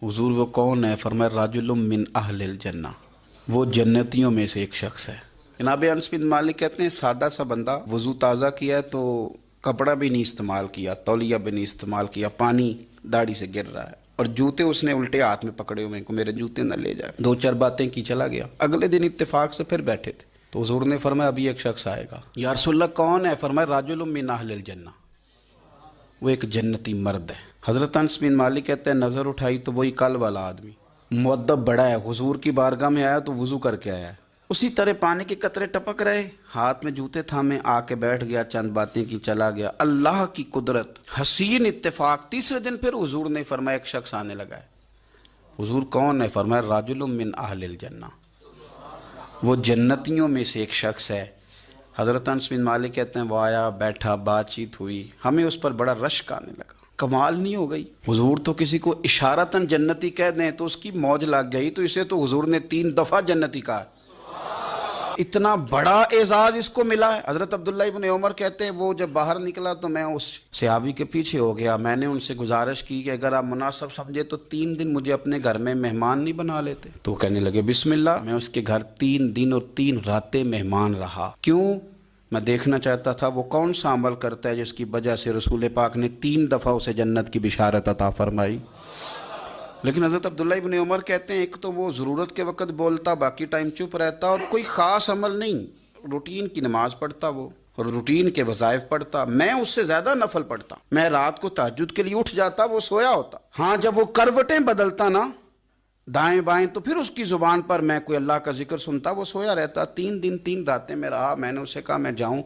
हुजूर वो कौन है? फरमाया राजुलुम मिन अहलिल जन्ना, वो जन्नतियों में से एक शख्स है। जनाब अनस बिन मालिक कहते हैं सादा सा बंदा वज़ू ताज़ा किया है तो कपड़ा भी नहीं इस्तेमाल किया, तौलिया भी नहीं इस्तेमाल किया, पानी दाढ़ी से गिर रहा है और जूते उसने उल्टे हाथ में पकड़े हुए को मेरे जूते न ले जाए। दो चार बातें की चला गया। अगले दिन इत्तेफाक से फिर बैठे थे तो हुजूर ने फरमाया अभी एक शख्स आएगा। या रसूलल्लाह कौन है? फरमाया राजुलुम मिन अहलिल जन्ना, वो एक जन्नती मर्द है। हज़रत अनस बिन मालिक कहते हैं नज़र उठाई तो वही कल वाला आदमी, मुअद्दब बड़ा है, हुजूर की बारगाह में आया तो वज़ू करके आया है, उसी तरह पानी के कतरे टपक रहे, हाथ में जूते थामे, आके बैठ गया, चंद बातें की चला गया। अल्लाह की कुदरत, हसीन इत्तेफाक। तीसरे दिन फिर हुजूर ने फरमाया एक शख्स आने लगा है। हुजूर कौन है? फरमाया राजुलुम मिन अहलिल जन्ना, वो जन्नतियों में से एक शख्स है। हज़रत अनस बिन मालिक कहते हैं वो आया, बैठा, बातचीत हुई, हमें उस पर बड़ा रश्क आने लगा। कमाल नहीं हो गई? हुजूर तो किसी को इशारतन जन्नती कह दें तो उसकी मौज लग गई, तो इसे तो हुजूर ने 3 दफ़ा जन्नती कहा। इतना बड़ा एजाज इसको मिला है। हज़रत अब्दुल्लाह इब्न उमर कहते हैं वो जब बाहर निकला तो मैं उस सहाबी के पीछे हो गया। मैंने उनसे गुजारिश की कि अगर आप मुनासिब समझे तो 3 दिन मुझे अपने घर में मेहमान नहीं बना लेते। तो कहने लगे बिस्मिल्लाह। मैं उसके घर 3 दिन और 3 रातें मेहमान रहा। क्यों? मैं देखना चाहता था वो कौन सा अमल करता है जिसकी वजह से रसूल पाक ने 3 दफ़ा उसे जन्नत की बिशारत अता फरमाई। लेकिन हज़रत अब्दुल्लाह इब्न उमर कहते हैं एक तो वो ज़रूरत के वक़्त बोलता, बाकी टाइम चुप रहता और कोई ख़ास अमल नहीं, रूटीन की नमाज़ पढ़ता वो और रूटीन के वज़ाइफ पढ़ता। मैं उससे ज़्यादा नफल पढ़ता। मैं रात को तहज्जुद के लिए उठ जाता, वो सोया होता। हाँ, जब वो करवटें बदलता ना दाएं बाएं तो फिर उसकी ज़ुबान पर मैं कोई अल्लाह का जिक्र सुनता, वो सोया रहता। 3 दिन 3 रातें में रहा। मैंने उससे कहा मैं जाऊँ?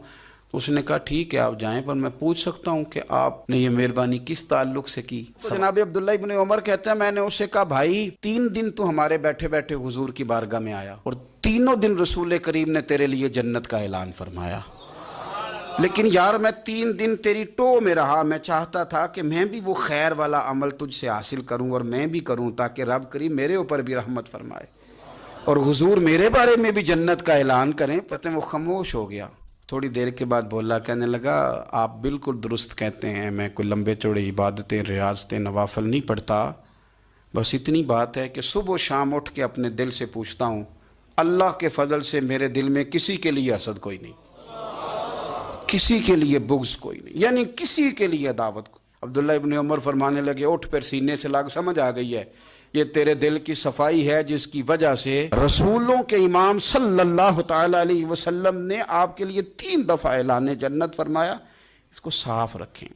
उसने कहा ठीक है आप जाएं, पर मैं पूछ सकता हूं कि आपने ये मेहरबानी किस ताल्लुक से की? तो जनाब अब्दुल्ला इब्न उमर कहते हैं मैंने उससे कहा भाई 3 दिन तो हमारे बैठे बैठे हुजूर की बारगाह में आया और तीनों दिन रसूल करीम ने तेरे लिए जन्नत का ऐलान फरमाया, लेकिन यार मैं 3 दिन तेरी टो में रहा। मैं चाहता था कि मैं भी वो खैर वाला अमल तुझसे हासिल करूं और मैं भी करूं ताकि रब करीम मेरे ऊपर भी रहमत फरमाए और हुजूर मेरे बारे में भी जन्नत का ऐलान करें। पता है वो खामोश हो गया। थोड़ी देर के बाद बोला, कहने लगा आप बिल्कुल दुरुस्त कहते हैं, मैं कोई लंबे चौड़े इबादतें, रियाजतें, नवाफल नहीं पढ़ता। बस इतनी बात है कि सुबह शाम उठ के अपने दिल से पूछता हूँ, अल्लाह के फजल से मेरे दिल में किसी के लिए हसद कोई नहीं, किसी के लिए बुग़्ज़ कोई नहीं, यानी किसी के लिए दावत को। अब्दुल्ला इब्न उमर फरमाने लगे उठ, फिर सीने से लाग, समझ आ गई है ये तेरे दिल की सफाई है जिसकी वजह से रसूलों के इमाम सल्लल्लाहु तआला अलैहि वसल्लम ने आपके लिए 3 दफ़ा ऐलान जन्नत फरमाया। इसको साफ रखें।